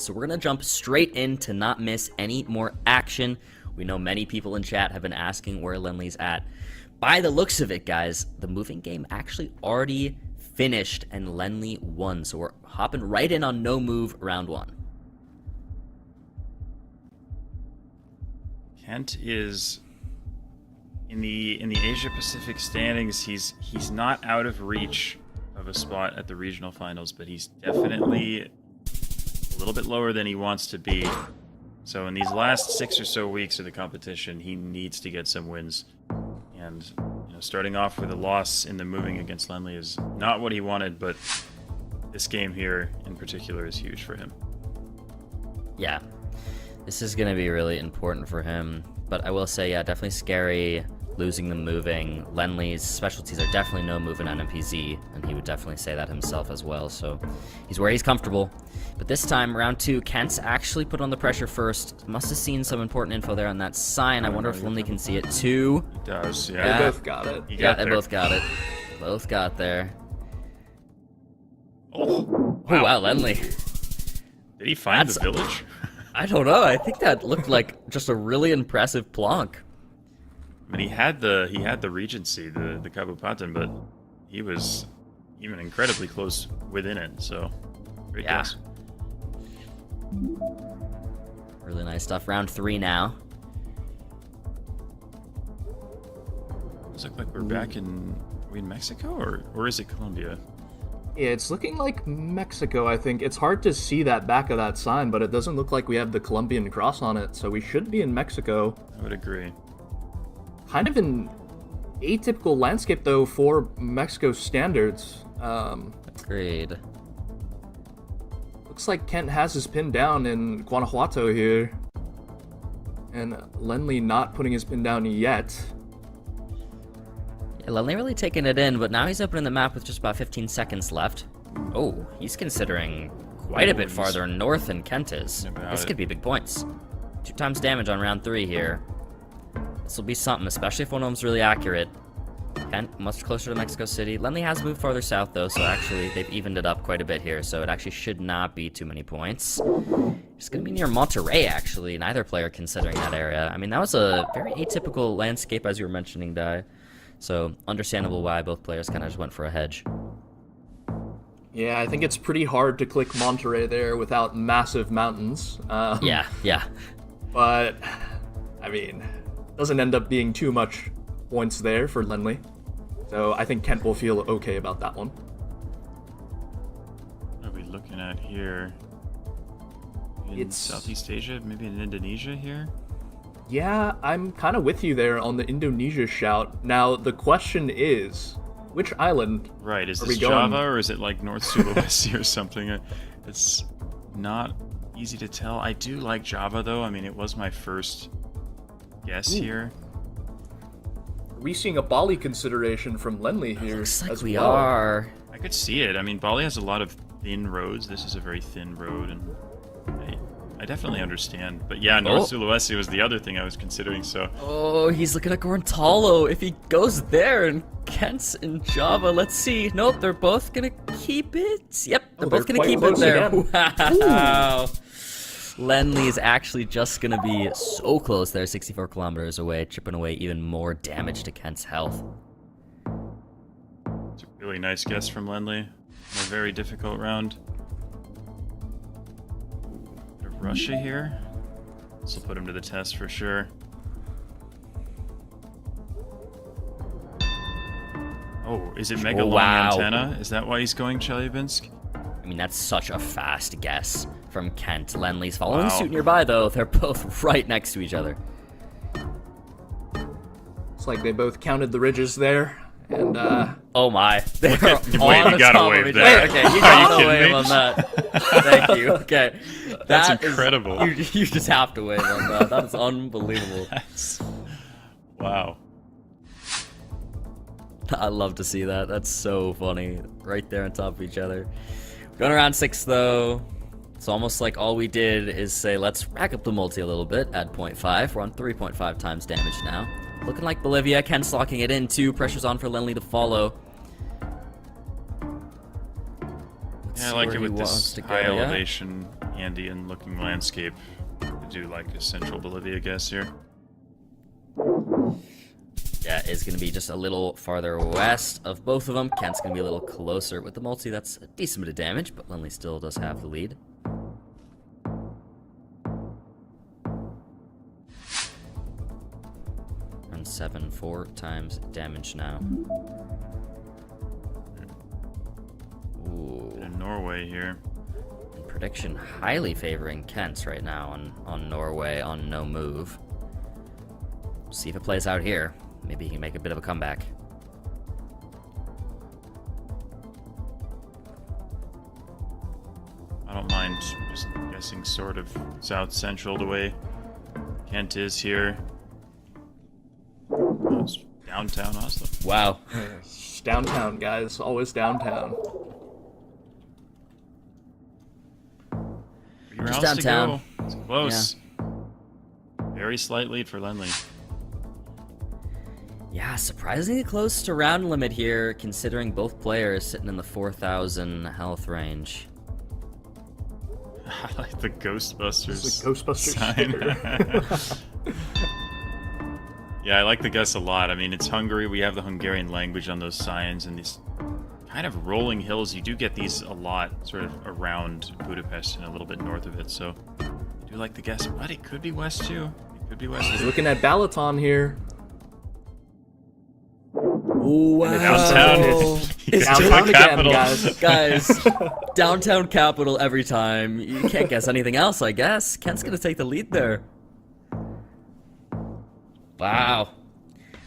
So we're going to jump straight in to not miss any more action. We know many people in chat have been asking where Lennli's at. By the looks of it, guys, the moving game actually already finished and Lennli won. So we're hopping right in on no move round 1. Kent is in the Asia Pacific standings. He's not out of reach of a spot at the regional finals, but he's definitely a little bit lower than he wants to be. So in these last 6 or so weeks of the competition, he needs to get some wins. And starting off with a loss in the moving against Lennli is not what he wanted, but this game here in particular is huge for him. Yeah, this is going to be really important for him. But I will say, yeah, definitely scary losing the moving. Lennli's specialties are definitely no move and NMPZ, and he would definitely say that himself as well. So he's where he's comfortable. But this time, round 2, Kent's actually put on the pressure first. Must have seen some important info there on that sign. I wonder if Lennli can see it too. He does, yeah. They both got it. Yeah, they both got it. Both got there. Oh, wow, Lennli. Did he find the village? I don't know. I think that looked like just a really impressive plonk. I mean, he had the Regency, the Kabupaten, but he was even incredibly close within it. So, great guess. Really nice stuff. Round 3 now. Does it look like we're back in Mexico, or is it Colombia? Yeah, it's looking like Mexico, I think. It's hard to see that back of that sign, but it doesn't look like we have the Colombian cross on it, so we should be in Mexico. I would agree. Kind of an atypical landscape, though, for Mexico standards. Agreed. Looks like Kent has his pin down in Guanajuato here. And Lennli not putting his pin down yet. Yeah, Lennli really taking it in, but now he's opening the map with just about 15 seconds left. Oh, he's considering quite a bit farther north than Kent is. This could be big points. 2 times damage on round 3 here. This will be something, especially if one of them's really accurate. Kent much closer to Mexico City. Lennli has moved farther south, though, so actually they've evened it up quite a bit here, so it actually should not be too many points. It's going to be near Monterrey, actually, neither player considering that area. I mean, that was a very atypical landscape, as you were mentioning, Dai. So, understandable why both players kind of just went for a hedge. Yeah, I think it's pretty hard to click Monterrey there without massive mountains. Yeah. But, I mean, doesn't end up being too much points there for Lennli. So I think Kent will feel okay about that one. What are we looking at here? In Southeast Asia, maybe in Indonesia here? Yeah, I'm kind of with you there on the Indonesia shout. Now, the question is, which island Right, is are this we going? Java or is it like North Sulawesi or something? It's not easy to tell. I do like Java, though. I mean, it was my first guess here. Are we seeing a Bali consideration from Lennli here? Looks like as we well? are. I could see it. I mean, Bali has a lot of thin roads. This is a very thin road, and I definitely understand. But yeah, North Sulawesi was the other thing I was considering, so... Oh, he's looking at Gorontalo. If he goes there and Kent's in Java, let's see. Nope, they're both gonna keep it. Yep, they're both gonna keep it there. Wow. Lennli is actually just gonna be so close there, 64 kilometers away, chipping away even more damage to Kent's health. It's a really nice guess from Lennli. In a very difficult round. Bit of Russia here. This will put him to the test for sure. Oh, is it mega long antenna? Is that why he's going Chelyabinsk? I mean, that's such a fast guess from Kent. Lennli's following suit nearby, though. They're both right next to each other. It's like they both counted the ridges there, and oh my, they're Wait, you on gotta top wave of each there. other. Okay, you gotta kidding wave me? on that. Thank you. Okay, That's That is- incredible. you just have to wave on that. That is unbelievable. Wow. I love to see that. That's so funny. Right there on top of each other. Going around 6, though. It's almost like all we did is say, let's rack up the multi a little bit, add 0.5. We're on 3.5 times damage now. Looking like Bolivia. Ken's locking it in, too. Pressure's on for Lennli to follow. Yeah, I like it with this high elevation. Andean-looking landscape. I do like a central Bolivia guess here. Yeah, it's going to be just a little farther west of both of them. Kent's going to be a little closer with the multi. That's a decent bit of damage, but Lennli still does have the lead. And 7, 4 times damage now. Ooh. In Norway here. And prediction highly favoring Kent right now on Norway on no move. See if it plays out here. Maybe he can make a bit of a comeback. I don't mind just guessing sort of south central the way Kent is here. Oh, it's downtown Oslo. Wow. It's downtown, guys. Always downtown. 3 rounds Just downtown. to go. It's close. Very slight lead for Lennli. Yeah, surprisingly close to round limit here, considering both players sitting in the 4,000 health range. I like the Ghostbusters. It's a Ghostbusters sign. Yeah, I like the guess a lot. I mean, it's Hungary. We have the Hungarian language on those signs, and these kind of rolling hills. You do get these a lot, sort of around Budapest and a little bit north of it. So I do like the guess, but it could be west too. It could be west. He's looking at Balaton here. Wow. Downtown. It's Downtown again, capital. guys. Downtown capital every time. You can't guess anything else, I guess. Kent's gonna take the lead there. Wow.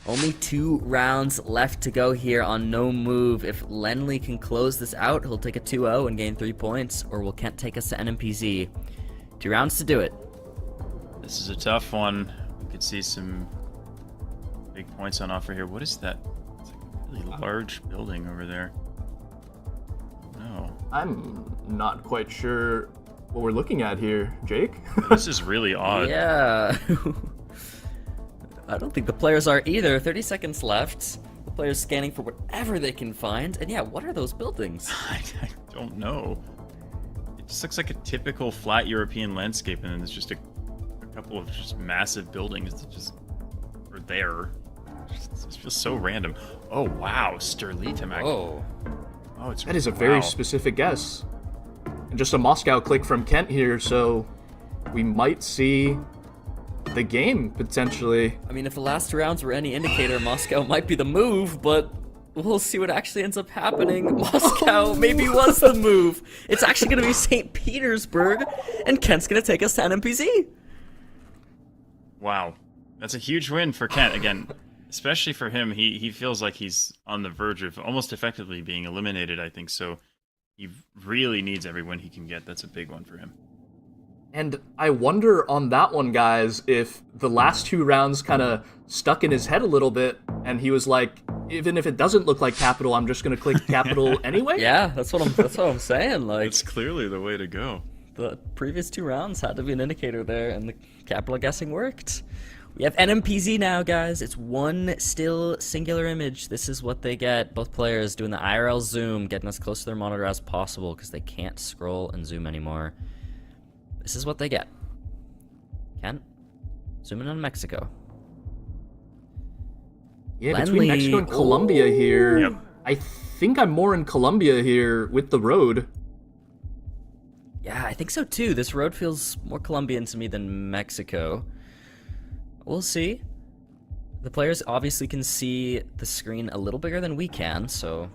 Only 2 rounds left to go here on no move. If Lennli can close this out, he'll take a 2-0 and gain 3 points, or will Kent take us to NMPZ? 2 rounds to do it. This is a tough one. We could see some big points on offer here. What is that? It's like a really large building over there. No. I'm not quite sure what we're looking at here, Jake. This is really odd. Yeah. I don't think the players are either. 30 seconds left. The players scanning for whatever they can find. And yeah, what are those buildings? I don't know. It just looks like a typical flat European landscape, and then there's just a couple of just massive buildings that just are there. It just feels so random. Oh, wow. Sterlitamak. Oh. Oh, it's That is a very wow. specific guess. And just a Moscow click from Kent here, so we might see the game, potentially. I mean, if the last 2 rounds were any indicator, Moscow might be the move, but we'll see what actually ends up happening. Moscow maybe was the move. It's actually going to be St. Petersburg, and Kent's going to take us to NMPZ. Wow. That's a huge win for Kent. Again, especially for him, he feels like he's on the verge of almost effectively being eliminated, I think. So he really needs every win he can get. That's a big one for him. And I wonder on that one, guys, if the last 2 rounds kind of stuck in his head a little bit, and he was like, even if it doesn't look like capital, I'm just going to click capital anyway? Yeah, that's what I'm saying. Like, It's clearly the way to go. the previous 2 rounds had to be an indicator there, and the capital guessing worked. We have NMPZ now, guys. It's one still singular image. This is what they get. Both players doing the IRL zoom, getting as close to their monitor as possible because they can't scroll and zoom anymore. This is what they get. Kent, zoom in on Mexico. Yeah, Lennli. between Mexico and Colombia here, Yep. I think I'm more in Colombia here with the road. Yeah, I think so too. This road feels more Colombian to me than Mexico. We'll see. The players obviously can see the screen a little bigger than we can, so...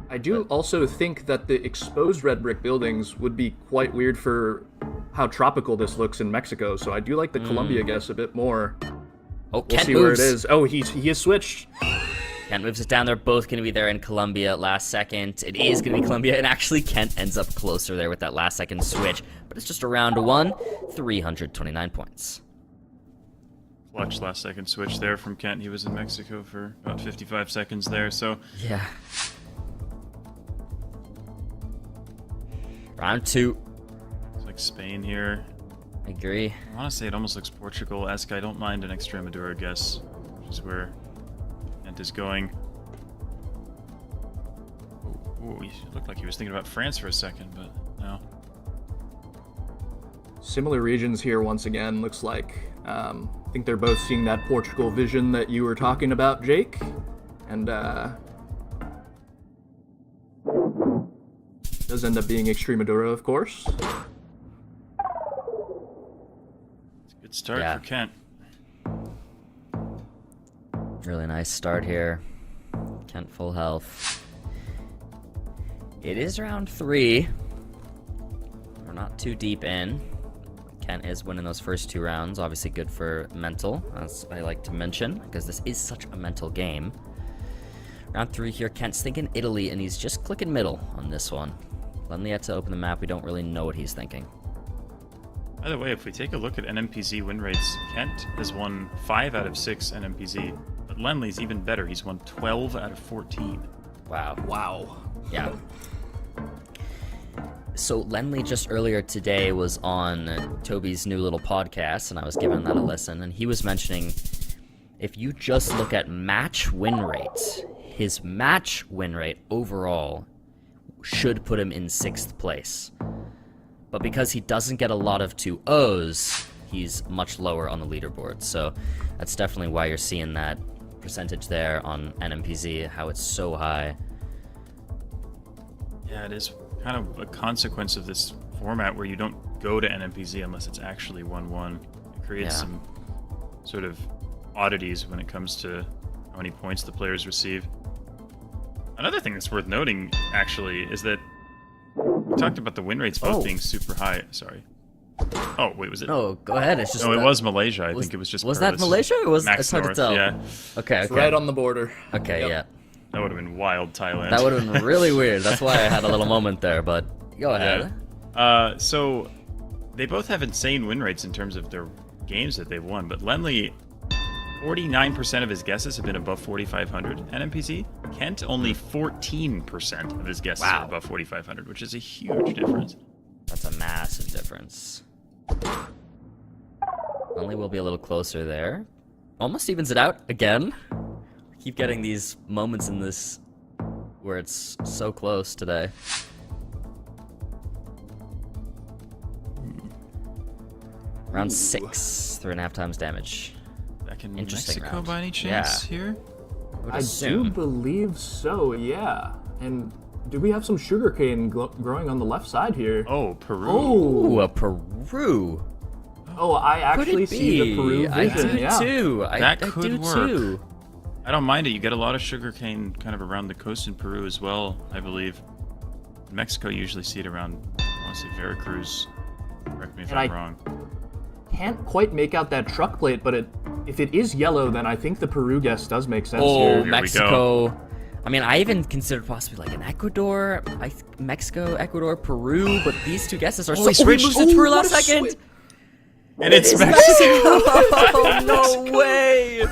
I do also think that the exposed red brick buildings would be quite weird for how tropical this looks in Mexico, so I do like the Colombia guess a bit more. Oh, We'll Kent see moves. where it is. Oh, he has switched. Kent moves it down. They're both going to be there in Colombia last second. It is going to be Colombia, and actually Kent ends up closer there with that last second switch. But it's just a round 1, 329 points. Clutch last second switch there from Kent. He was in Mexico for about 55 seconds there, so Yeah. Round 2. it's like Spain here. I agree. I want to say it almost looks Portugal-esque. I don't mind an Extremadura guess, which is where Kent is going. Ooh, he looked like he was thinking about France for a second, but no. Similar regions here once again, looks like. I think they're both seeing that Portugal vision that you were talking about, Jake. And does end up being Extremadura, of course. It's a good start for Kent. Really nice start here. Kent full health. It is round 3. We're not too deep in. Kent is winning those first 2 rounds. Obviously good for mental, as I like to mention, because this is such a mental game. Round 3 here, Kent's thinking Italy, and he's just clicking middle on this one. Lennli had to open the map. We don't really know what he's thinking. By the way, if we take a look at NMPZ win rates, Kent has won 5 out of 6 NMPZ, but Lennli's even better. He's won 12 out of 14. Wow. Wow. Yeah. So Lennli just earlier today was on Toby's new little podcast, and I was giving that a listen, and he was mentioning if you just look at match win rates, his match win rate overall should put him in 6th place. But because he doesn't get a lot of 2-0s, he's much lower on the leaderboard. So that's definitely why you're seeing that percentage there on NMPZ, how it's so high. Yeah, it is kind of a consequence of this format where you don't go to NMPZ unless it's actually 1-1. It creates some sort of oddities when it comes to how many points the players receive. Another thing that's worth noting, actually, is that we talked about the win rates both being super high. Sorry. Oh, wait, was it? No, go ahead. It's just no, it was Malaysia. I think it was just. Was that Malaysia? Or was it's hard to tell. Yeah. Okay. It's right on the border. Okay. Yeah. That would have been wild, Thailand. That would have been really weird. That's why I had a little moment there. But go ahead. Yeah. So they both have insane win rates in terms of their games that they've won. But Lennli, 49% of his guesses have been above 4,500 NMPZ. Kent, only 14% of his guesses are above 4,500, which is a huge difference. That's a massive difference. Lennli will be a little closer there. Almost evens it out again. We keep getting these moments in this where it's so close today. Round 6, 3.5 times damage. Back in Interesting Mexico round. by any chance here? I do believe so, yeah. And do we have some sugarcane growing on the left side here? Oh, Peru. Ooh, a Peru. Oh, I actually see the Peru vision. I do too. That could do work. too. I don't mind it. You get a lot of sugarcane kind of around the coast in Peru as well, I believe. In Mexico, you usually see it around, I want to say Veracruz. Correct me if I'm wrong. Can't quite make out that truck plate, but if it is yellow, then I think the Peru guess does make sense here. Oh, Mexico. I mean, I even considered possibly like an Ecuador, Mexico, Ecuador, Peru, but these two guesses are so... he switched. He moved to Peru last second! And it's Mexico! Oh, no way!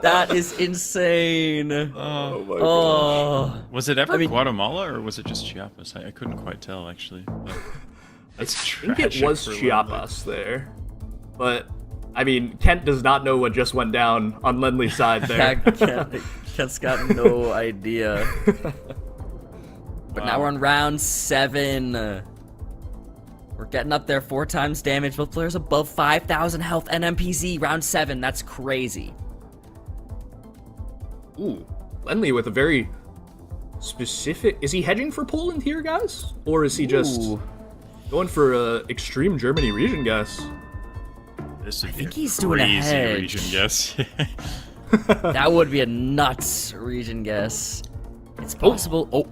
That is insane. Oh my god. Was it ever Guatemala or was it just Chiapas? I couldn't quite tell, actually. That's tragic. I think it was Chiapas there. But, I mean, Kent does not know what just went down on Lennli's side there. Kent's got no idea. But now we're on round 7. We're getting up there, 4 times damage. Both players above 5,000 health. NMPZ, round 7. That's crazy. Ooh, Lennli with a very specific... Is he hedging for Poland here, guys? Or is he just going for a extreme Germany region guess? This would I be think a he's doing a crazy hedge. region guess. That would be a nuts region guess. It's possible. Oh,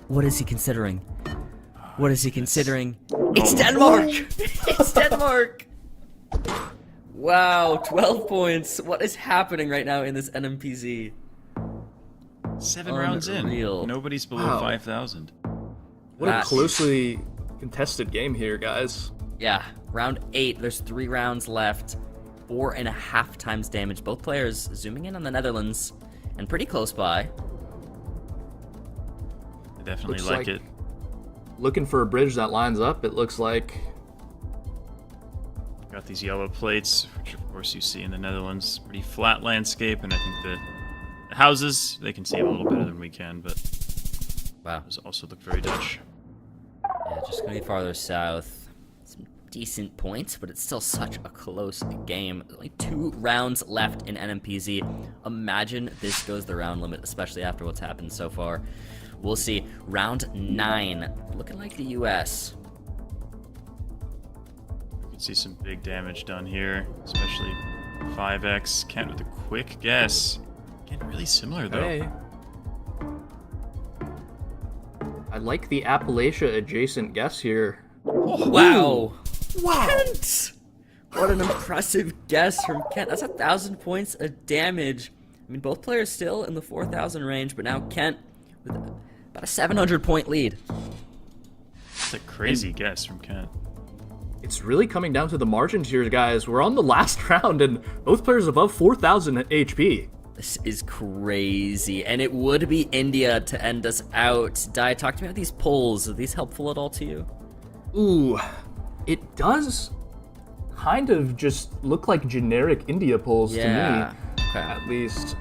what is he considering? What is he considering? It's Denmark! It's Denmark! Wow, 12 points. What is happening right now in this NMPZ? 7 rounds in. Unreal. Nobody's below 5,000. What a closely contested game here, guys. Yeah, round 8. There's 3 rounds left. 4.5 times damage. Both players zooming in on the Netherlands and pretty close by. I definitely Looks like it. Looking for a bridge that lines up, it looks like. Got these yellow plates, which of course you see in the Netherlands. Pretty flat landscape, and I think the houses, they can see it a little better than we can, but wow, those also look very Dutch. Yeah, just gonna be farther south. decent points, but it's still such a close game. Only 2 rounds left in NMPZ. Imagine this goes the round limit, especially after what's happened so far. We'll see. Round 9, looking like the US. You can see some big damage done here, especially 5x. Kent with a quick guess. Getting really similar though. Hey. I like the Appalachia adjacent guess here. Wow. Kent! What an impressive guess from Kent. That's 1,000 points of damage. I mean, both players still in the 4,000 range, but now Kent with about a 700 point lead. That's a crazy guess from Kent. It's really coming down to the margins here, guys. We're on the last round, and both players above 4,000 HP. This is crazy, and it would be India to end us out. Dai, talk to me about these polls. Are these helpful at all to you? Ooh, it does kind of just look like generic India polls to me, at least.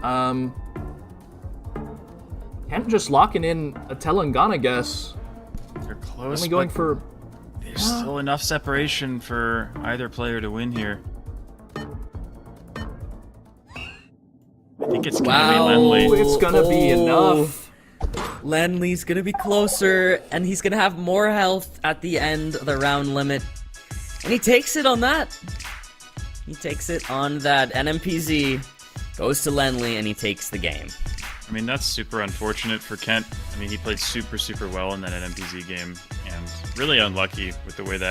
Kent just locking in a Telangana guess. They're close, Only going but for... there's still enough separation for either player to win here. I think it's gonna be Lennli. It's gonna be enough. Lennli's gonna be closer, and he's gonna have more health at the end of the round limit. And he takes it on that. He takes it on that. NMPZ goes to Lennli, and he takes the game. I mean, that's super unfortunate for Kent. I mean, he played super well in that NMPZ game, and really unlucky with the way that